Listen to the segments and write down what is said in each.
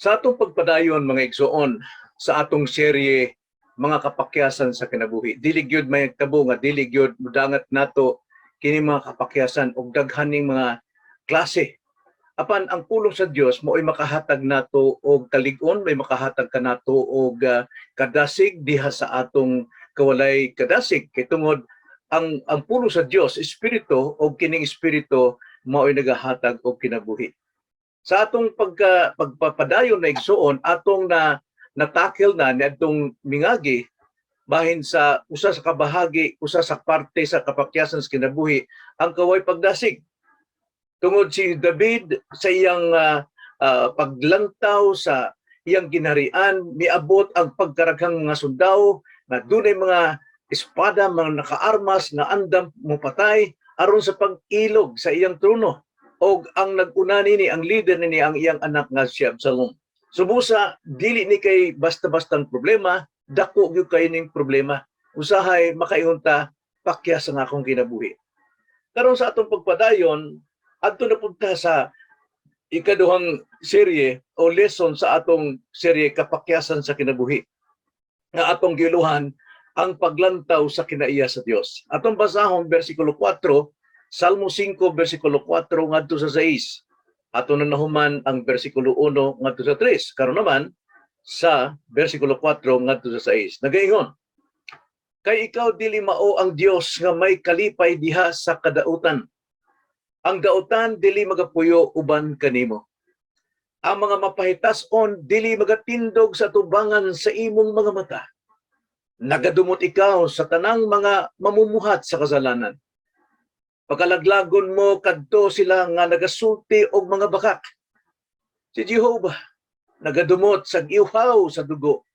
Sa atong pagpadayon mga igsoon sa atong serye mga kapakyasan sa kinabuhi. Dili gyud may tabo nga dili gyud mudangat nato kini mga kapakyasan og daghaning mga klase. Apan ang pulong sa Dios mo'y makahatag nato og kalig-on, may makahatag kanato og kadasig diha sa atong kawalay kadasig kay tungod ang pulong sa Dios espiritu og kining espiritu mao'y nagahatag og kinabuhi. Sa atong pagpapadayon na igsuon atong natakil na niadtong mingagi bahin sa usa sa kabahagi, usa sa parte sa kapakyasan sa kinabuhi ang kaway pagdasig. Tungod si David sa iyang paglantaw sa iyang ginharian, miabot ang pagkaraghang mga sundao na dunay mga espada, mga nakaarmas na andam mopatay aron sa pag-ilog sa iyang trono. Og ang nag-una nini, ang leader nini ang iyang anak nga si Absalom. Subusa dili ni kay basta-bastang problema, dako gyud kay ning problema. Usahay makaingon pakyas ang akong kinabuhi. Karon sa atong pagpadayon, adto na punta sa ikaduhang serye o lesson sa atong serye kapakyasan sa kinabuhi. Nga atong giluhan ang paglantaw sa kinaiya sa Dios. Atong basahon bersikulo 4, Salmo 5 bersikulo 4 ngadto sa 6. Ato na nahuman ang bersikulo 1 ngadto sa 3. Karon naman sa bersikulo 4 ngadto sa 6. Nagaingon, kay ikaw dili mao ang Dios nga may kalipay diha sa kadautan. Ang dautan dili magapuyo uban kanimo. Ang mga mapahitas-on dili magatindog sa tubangan sa imong mga mata. Nagadumot ikaw sa tanang mga mamumuhat sa kasalanan. Pagkalaglagon mo kadto sila nga nagasulti og mga bakak. Si Jehovah nagadumot sa iuhaw sa dugo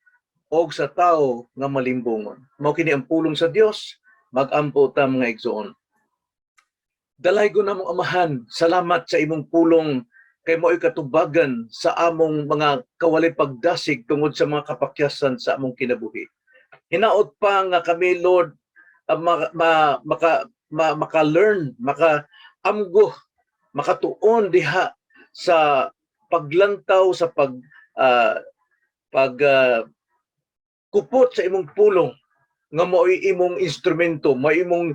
og sa tao nga malimbungon. Mao kini ang pulong sa Dios, magampo ta mga igsoon. Dalay ko namong amahan, salamat sa imong pulong kay mo'y katubagan sa among mga kawalay pagdasig tungod sa mga kapakyasan sa among kinabuhi. Hinaot pa nga kami, Lord, maka-learn, maka-amgo, makatuon diha sa paglantaw sa kupot sa imong pulong nga mo'y imong instrumento, mo'y imong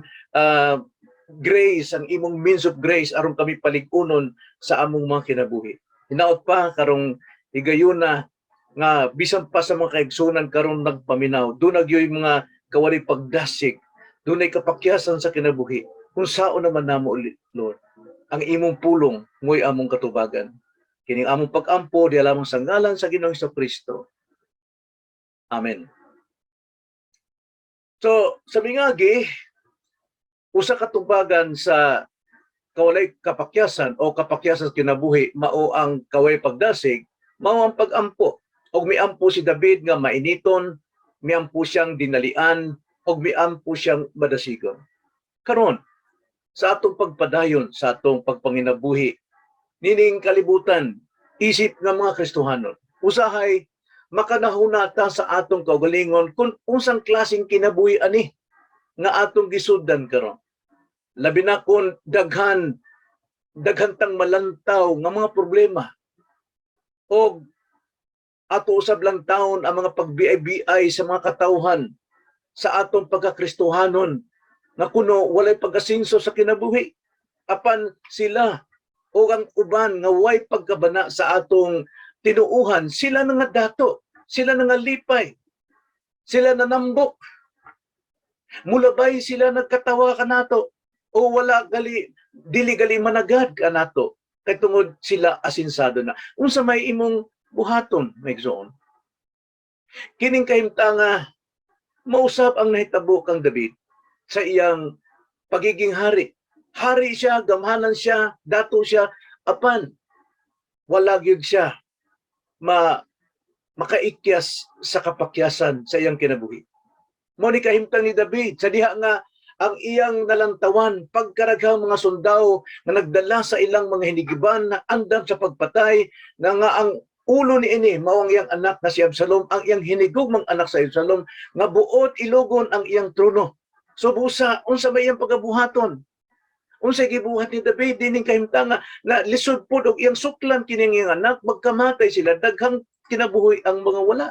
grace, ang imong means of grace aron kami palig-unon sa among mga kinabuhi. Hinaot pa karong higayuna nga bisan pa sa mga kaigsunan karon nagpaminaw, dunay yung mga kawali pagdasig, dunay kapakyasan sa kinabuhi. Kung saon naman namo ulit, Lord, ang imong pulong mo'y among katubagan. Kining among pag-ampo di lamang sa ngalan sa Ginoong Kristo. Amen. So, sa mingagi, usa katubagan sa kawalay kapakyasan o kapakyasan sa kinabuhi mao ang kawalay pagdasig, mao ang pag-ampo. Og miampo si David nga mainiton, miampo siyang dinalian, og miampo siyang madasigon. Karon sa atong pagpadayon, sa atong pagpanginabuhi, nining kalibutan, isip nga mga Kristohanon, usahay makanahunata sa atong kaugalingon kung unsang klaseng kinabuhi ani nga atong gisuddan karon. Labi na kung daghan tang malantaw nga mga problema o ato usab lang taon ang mga pagbiay-biay sa mga katawhan sa atong pagkakristohanon nga kuno walay pagasinso sa kinabuhi. Apan sila o ang uban nga way pagkabana sa atong tinuuhan, sila na nga dato, sila na nga lipay, sila na nambok. Mulabay sila nagkatawa kanato o wala dili gali managad kanato kay tungod sila asinsado na. Unsa may imong buhaton, may igsoon. Kining kahimtanga mausap ang nahitabo kang David sa iyang pagiging hari. Hari siya, gamhanan siya, dato siya, apan wala gyud siya makaikyas sa kapakyasan sa iyang kinabuhi. Mao ni kahimtang ni David sa diha nga ang iyang nalantawan pagkaraghang mga sundao nga nagdala sa ilang mga hinigiban na andam sa pagpatay nga ang ulo ni ini mao ang iyang anak na si Absalom, ang iyang hinigugmang anak sa Absalom nga buot ilugon ang iyang trono. So busa unsa may iyang pagabuhaton? Unsay gibuhat ni David dining kahimtanga na lisod pud og iyang suklan kining iyang anak, magkamatay sila, daghang kinabuhi ang mga wala.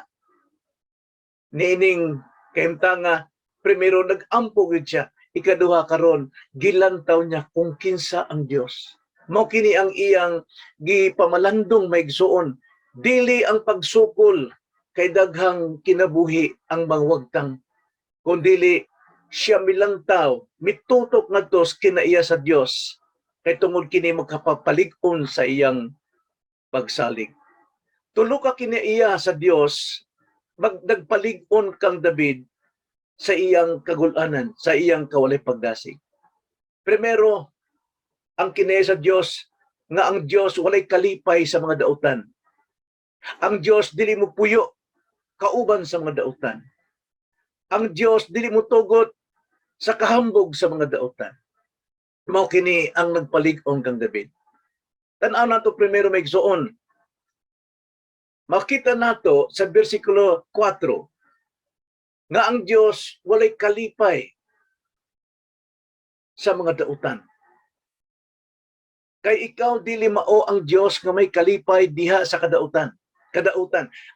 Niining kahimtanga, primero nag-ampo gid siya, ikaduha karon gilantaw niya kung kinsa ang Dios. Mao kini ang iyang gipamalandong maigsuon, dili ang pagsukol kay daghang kinabuhi ang mga wagtang, kundili siya milantaw, mitutok ngadto kinaiya sa Dios, kay tungod kini magkapapalig-on sa iyang pagsalig. Tulo ka kinaiya sa Dios, nagpalig-on kang David sa iyang kagulanan, sa iyang kawalay pagdasig. Primero, ang kinaiya sa Dios nga ang Dios walay kalipay sa mga dautan. Ang Dios dili mo puyo kauban sa mga dautan. Ang Dios dili mo tugot sa kahambog sa mga dautan. Mao kini ang nagpalig-on kang David. Tan-aw nato primero maigsuon. Makita nato sa bersikulo 4 nga ang Dios walay kalipay sa mga dautan. Kay ikaw dili mao ang Dios nga may kalipay diha sa kadautan.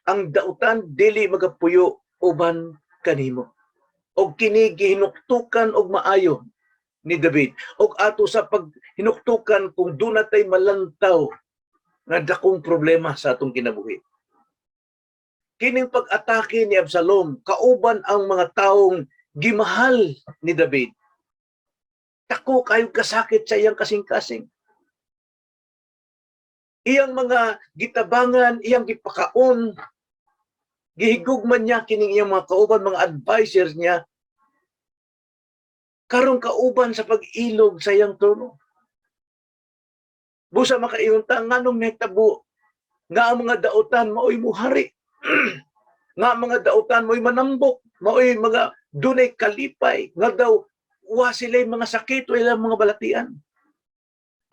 Ang dautan dili magapuyo uban kanimo. Og kini gihinuktukan og maayo ni David. Og ato sa paghinuktukan kung dunay malantaw nga dakong problema sa atong kinabuhi. Kining pag-atake ni Absalom kauban ang mga taong gimahal ni David. Dako kayo kasakit sa iyang kasing-kasing. Iyang mga gitabangan, iyang gipakaon, gihigugman niya kining iyang mga kauban, mga advisors niya, karong kauban sa pag-ilog sa iyang trono. Busa makaingunta, nganong nahitabo nga ang mga dautan mao'y muhari, nga mga dautan mo'y manambok, mao'y mga dunay kalipay, nga daw wa sila'y mga sakit o ilang mga balatian.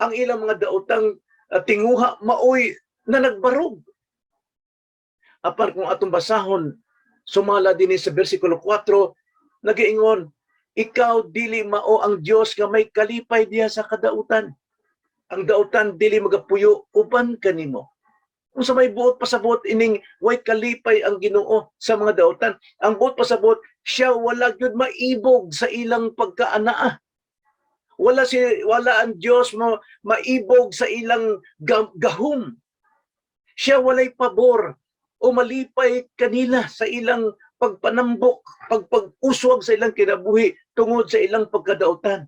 Ang ilang mga daotang tinguha mao'y na nagbarog. Apar kung atong basahon, sumala din sa versikulo 4, nagiingon, ikaw dili mao ang Dios nga may kalipay diha sa kadautan. Ang dautan dili magapuyo uban kanimo. Kung sa may buot pasabot ining way kalipay ang Ginoo sa mga dautan, ang buot pasabot siya wala gyud maibog sa ilang pagkaanaa. Wala ang Dios mo maibog sa ilang gahom. Siya walay pabor o malipay kanila sa ilang pagpanambok, pag-uswag sa ilang kinabuhi tungod sa ilang pagkadautan.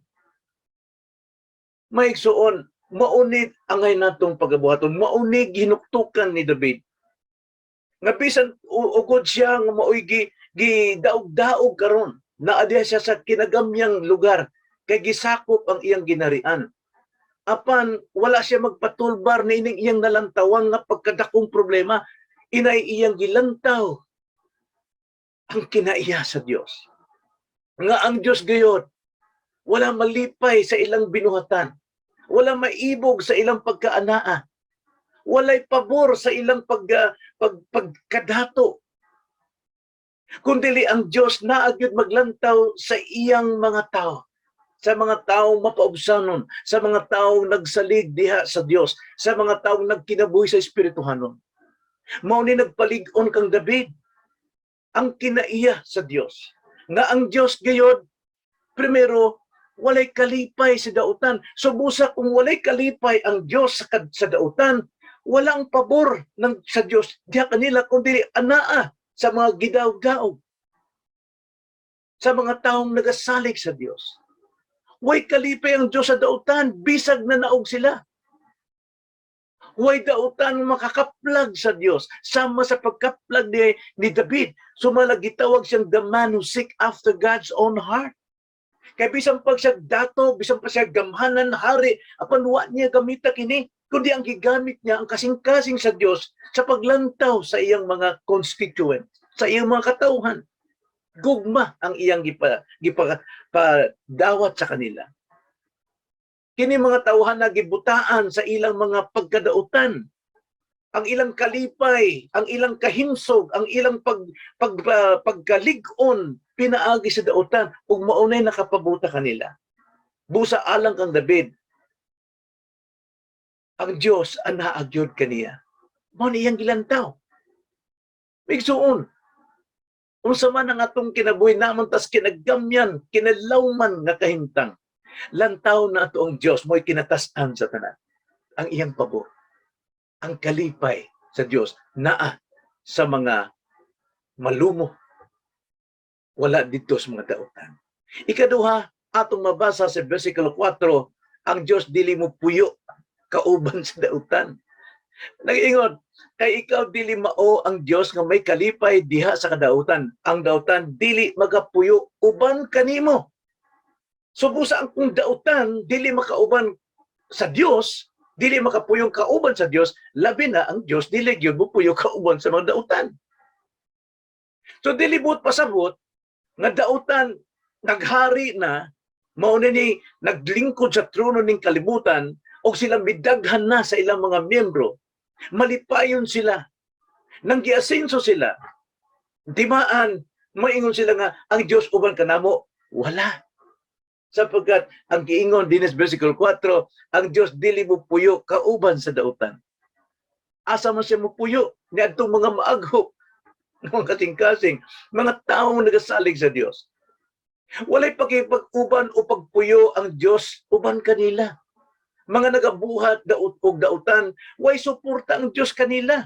Maigsuon, maunid angay natong pagabuhaton, maunid hinuktukan ni David. Nga bisan ugod siya nga maoy gidaog-daog karon, naadya siya sa kinagamyang lugar kay gisakop ang iyang ginarian. Apan wala siya magpatulbar na ining iyang nalantawang nga pagkadakong problema, inay iyang gilantaw ang kinaiya sa Dios. Nga ang Dios gayon wala malipay sa ilang binuhatan, wala maibog sa ilang pagkaanaa, walay pabor sa ilang pagkadato. Kundili ang Dios naagyud maglantaw sa iyang mga tao, sa mga taong mapaubsanon, sa mga taong nagsalig diha sa Dios, sa mga taong nagkinabuhi sa espirituhanon. Mao ni nagpalig-on kang David ang kinaiya sa Dios. Nga ang Dios gayod, primero, walay kalipay sa dautan. So busa kung walay kalipay ang Dios sa dautan, walang pabor sa Dios diha kanila kundi anaa sa mga gidaog-daog, sa mga taong nagasalig sa Dios. Way kalipay ang Dios sa dautan, bisag na naog sila. Way dautan makakaplag sa Dios. Sama sa pagkaplag ni David, sumala gitawag siyang the man who seek after God's own heart. Kaya bisan pag siya dato, bisan pa siya gamhanan, hari, apan wa niya gamita kini, kundi ang gigamit niya ang kasing-kasing sa Dios sa paglantaw sa iyang mga constituent, sa iyang mga katauhan. Gugma ang iyang gipadawat sa kanila. Kini mga tauhan na gibutaan sa ilang mga pagkadautan, ang ilang kalipay, ang ilang kahimsog, ang ilang pagkalig-on pinaagi sa dautan ug maunay nakapabuta kanila. Busa alang kang David, ang Dios anaagyod kaniya. Mao niyang gilantaw. Migsuon, unsa man ang atong kinabuhi namon tas kinagamyan, kinalawman nga kahimtang. Lantaw na ato ang Dios mo'y kinatas-an sa tanan. Ang iyang pabor, ang kalipay sa Dios naa sa mga malumo, wala dito sa mga dautan. Ikaduha, atong mabasa sa versikulo 4, ang Dios dili mo puyo kauban sa dautan. Nag-ingon, kay ikaw dili mao ang Dios nga may kalipay diha sa kadautan. Ang dautan dili magapuyo uban kanimo. So busa ang kung dautan dili makauban sa Dios, dili makapuyong kauban sa Dios, labi na ang Dios dili gyud mo puyo kauban sa mga dautan. So dili buot pasabot nga dautan naghari na, mao na ni naglingkod sa trono ning kalibutan o sila midaghan na sa ilang mga miyembro. Malipayon sila. Nang giasenso sila. Timaan, maingon sila nga, ang Diyos uban kanamo. Wala. Sapagkat ang giingon dinis versikulo 4, ang Diyos dili mo puyo kauban sa dautan. Asa man siya mo puyo ni adtong mga maaghop, mga kasing-kasing, mga taong nagasalig sa Diyos. Walay pakipag-uban o pagpuyo ang Diyos uban kanila. Mga nagabuhat daot og dautan, way suporta ang Diyos kanila.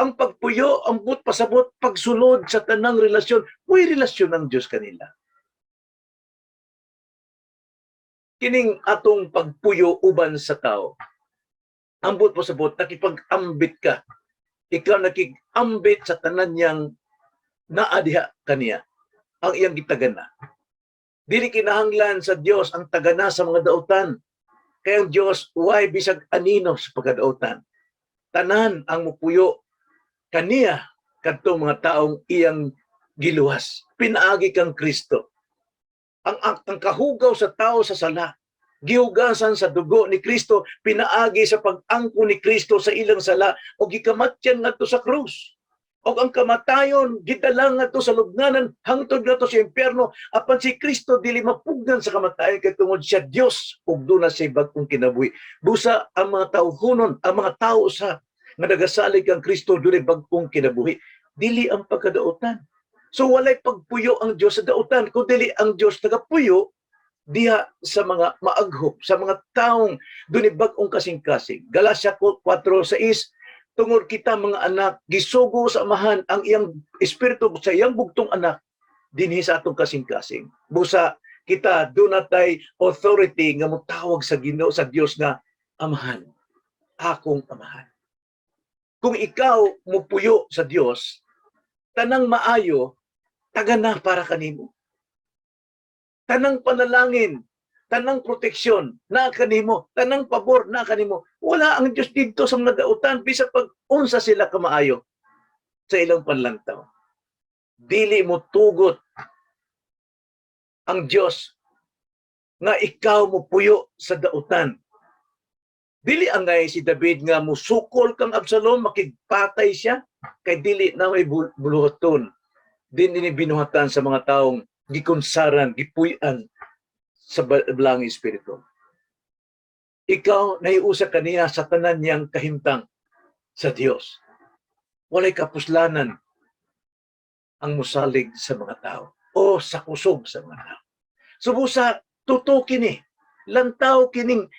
Ang pagpuyo, ang but pasabot, pagsulod sa tanang relasyon, way relasyon ang Diyos kanila. Kining atong pagpuyo uban sa tao, ang but pasabot, nakipag-ambit ka. Ikaw nakig-ambit sa tanan niyang naadiha kaniya, ang iyang gitagana. Dili kinahanglan sa Dios ang tagana sa mga dautan. Kaya ang Dios way bisag anino sa pagkadautan. Tanan ang mupuyo kaniya kadtong mga taong iyang giluwas. Pinaagi kang Kristo. Ang kahugaw sa tao sa sala, gihugasan sa dugo ni Kristo, pinaagi sa pag-angko ni Kristo sa ilang sala o gikamatyan ngadto sa krus. O ang kamatayon, gidala ngadto sa lubnganan, hangtod ngadto sa impyerno, apan si Kristo dili mapugnan sa kamatayon kay tungod siya Dios ug duna siya bag-ong kinabuhi. Busa ang mga tao hunon, ang mga tao sa nga nagasalig kang Kristo dunay bag-ong kinabuhi, dili ang pagkadautan. So walay pagpuyo ang Dios sa dautan, kun dili ang Dios nagapuyo diha sa mga maaghop, sa mga taong dunay bag-ong kasing-kasing. Galacia 4:6, tungod kita mga anak, gisugo sa amahan ang iyang espiritu sa iyang bugtong anak dinhi sa atong kasing-kasing. Busa kita dunay authority nga motawag sa Ginoo sa Dios nga amahan, akong amahan. Kung ikaw mupuyo sa Dios, tanang maayo tagana para kanimo. Tanang panalangin, tanang proteksyon na kanimo, tanang pabor na kanimo. Wala ang Diyos dito sa mga dautan bisa pag unsa sila kamaayo sa ilang panlantaw. Dili mo tugot ang Diyos nga ikaw mo puyo sa dautan. Dili angay si David nga musukol kang Absalom, makigpatay siya, kay dili na may buluhaton. Dili ni binuhatan sa mga taong gikunsaran, gipuy-an sa belang espiritu. Ikaw naiusa kaniya sa tanan niyang kahimtang sa Dios. Walay kapuslanan ang musalig sa mga tao o sa kusog sa mga tao. Subusa tuto kini, lantaw kining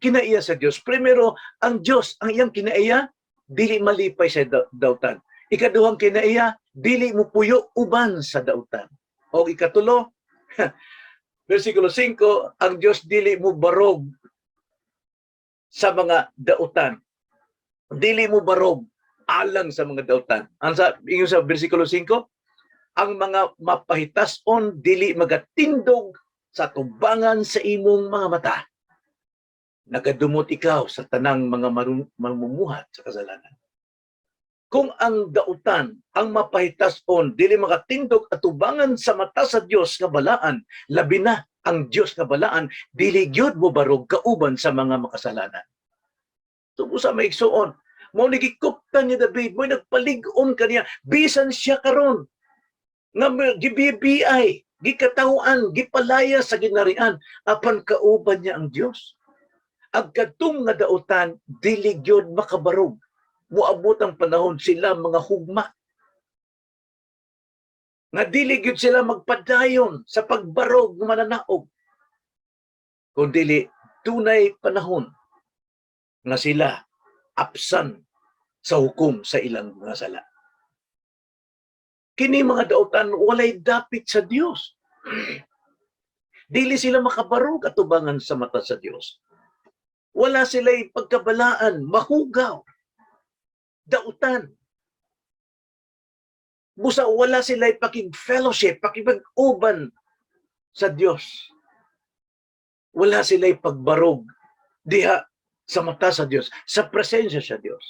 kinaiya sa Dios. Primero, ang Dios ang iyang kinaiya dili malipay sa dautan. Ikaduhang kinaiya dili mo puyo uban sa dautan. O ikatulo, versikulo 5, ang Dios dili mo barog sa mga dautan. Dili mo barog alang sa mga dautan. Ang ingon sa versikulo 5, ang mga mapahitason dili magatindog sa tubangan sa imong mga mata. Nagadumot ikaw sa tanang mga mamumuhat sa kasalanan. Kung ang dautan, ang mapahitason, dili makatindog at tubangan sa mata sa Dios nga balaan, labi na ang Dios nga balaan, dili gyud mo barog kauban sa mga makasalanan. Tubo sa maigsuon, mo nagikuptan ni David, mo nagpalig-on kaniya, bisan siya karon nga GBBI, gikatawaan, gipalaya sa ginarian, apan kauban niya ang Dios. Ang kadtong nga dautan, dili gyud makabarog. Muabot ang panahon sila mga hugma. Nga dili gyud sila magpadayon sa pagbarog ng mananaog. Kung dili tunay panahon nga sila apsan sa hukom sa ilang mga sala. Kini mga dautan walay dapit sa Dios. Dili sila makabarog atubangan sa mata sa Dios. Wala sila'y pagkabalaan, mahugaw, dautan. Busa wala sila'y pakig-fellowship, pakipag-uban sa Dios. Wala sila'y pagbarog diha sa mata sa Dios, sa presensya sa Dios.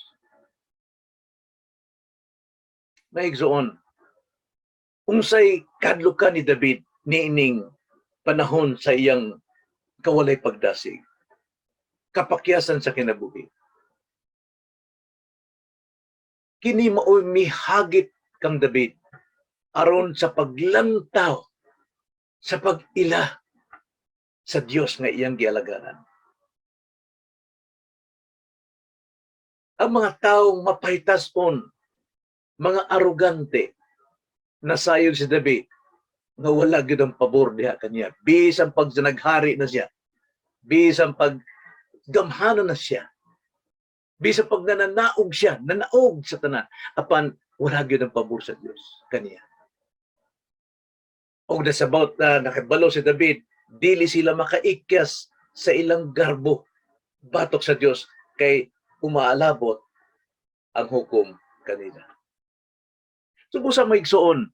Maigsoon, unsay kadlukan ni David niining panahon sa iyang kawalay pagdasig, kapakyasan sa kinabuhi. Kini mao'y mihagit kang David aron sa paglantaw, sa pag-ila sa Dios nga iyang gialagaran. Ang mga taong mapahitason, mga arugante, nasayon si David nga wala gyud ang pabor diha kaniya. Bisan pag naghari na siya, bisan pag gamhanan na siya, bisan pag nananaog siya, nanaog sa tanan, apan wala gyud ang pabor sa Dios kaniya. Og that's about nakabalo si David, dili sila makaikyas sa ilang garbo batok sa Dios kay umaalabot ang hukom kanila. Subusa maigsoon,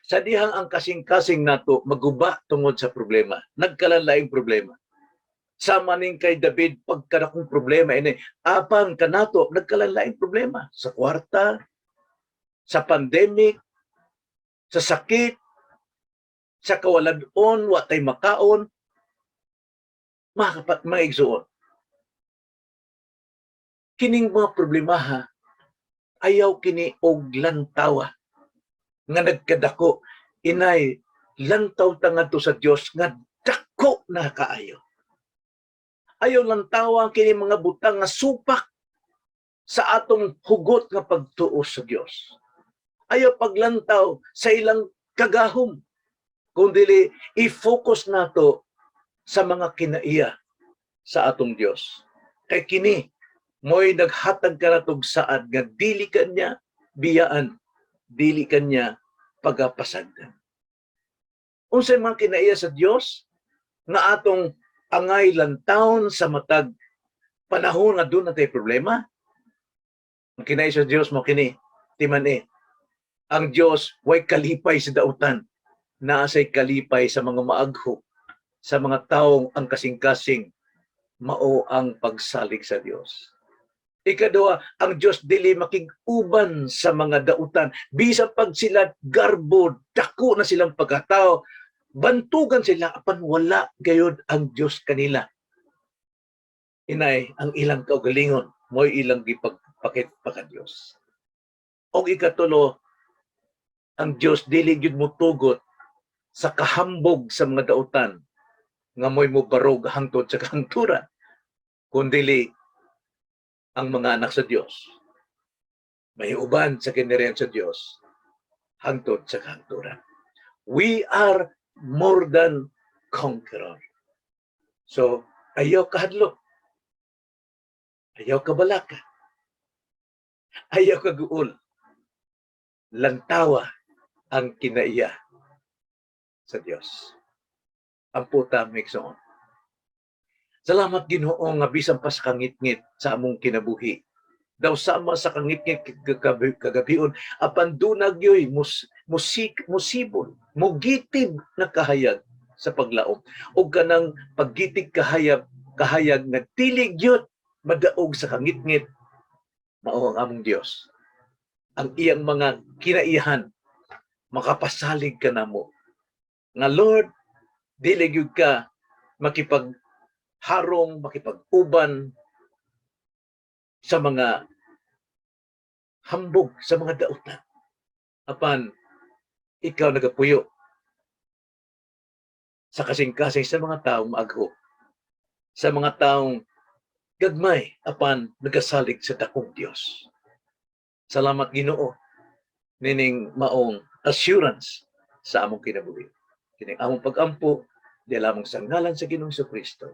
sa dihang ang kasing-kasing nato maguba tungod sa problema, nagkalalaing problema. Sama ning kay David pagkadakong problema ini, apan kanato nagkalalaing problema sa kwarta, sa pandemic, sa sakit, sa kawalan-on, watay makaon. Mga maigsoon, kining mga problemaha ayaw kini og lantawa nga nagkadako, inay lantaw ta ngadto sa Dios nga dako na kaayo. Ayaw lantawa kini mga butang nga supak sa atong hugot nga pagtuo sa Dios. Ayaw paglantaw sa ilang kagahom, kundi i-focus nato sa mga kinaiya sa atong Dios. Kay kini mo'y naghatag ka natog saad nga dili kanya biyaan, dili kanya pagapasagdan. Unsay man kinaiya sa Dios nga atong angay lantawon sa matag panahon nga doon natay problema? Ang kinaiya sa Dios mo kini, timan ang Dios way kalipay sa dautan, naasay kalipay sa mga maagho, sa mga taong ang kasing-kasing mao ang pagsalig sa Dios. Ikaduha, ang Dios dili makig-uban sa mga dautan. Bisa pag sila garbo, dako na silang pagkatao, bantugan sila, apan wala gayud ang Dios kanila. Inay, ang ilang kaugalingon, mo'y ilang gipagpakit pa ka Dios. O ikatulo, ang Dios dili gyud motugot sa kahambog sa mga dautan nga mo'y mobarog hangtod sa kahangturan, kundi ang mga anak sa Dios may uban sa kinirian sa Dios hangtod sa kahangturan. We are more than conqueror. So, ayaw kahadlok, ayaw kabalaka, ayaw kaguol, lantawa ang kinaiya sa Dios. Ang puta miksoon. Salamat Ginoo nga bisan pa sa kangit-ngit sa among kinabuhi. Daw sama sa kangit-ngit kagabion, apan dunag yoy musibol, mugitib na kahayag sa paglaom. O kanang paggitig kahayag nga tilig yun madaog sa kangit-ngit, mao ang among Dios. Ang iyang mga kinaihan, makapasalig ka namo. Nga Lord, dili gyud ka makipagharong, makipag-uban sa mga hambog, sa mga dautan. Apan, ikaw nagapuyo sa kasing-kasing sa mga taong maagho, sa mga taong gagmay apan nagasalig sa dakong Dios. Salamat Ginoo nining maong assurance sa among kinabuhi. Kining among pag-ampo di lamang sa ngalan sa Ginoong Kristo.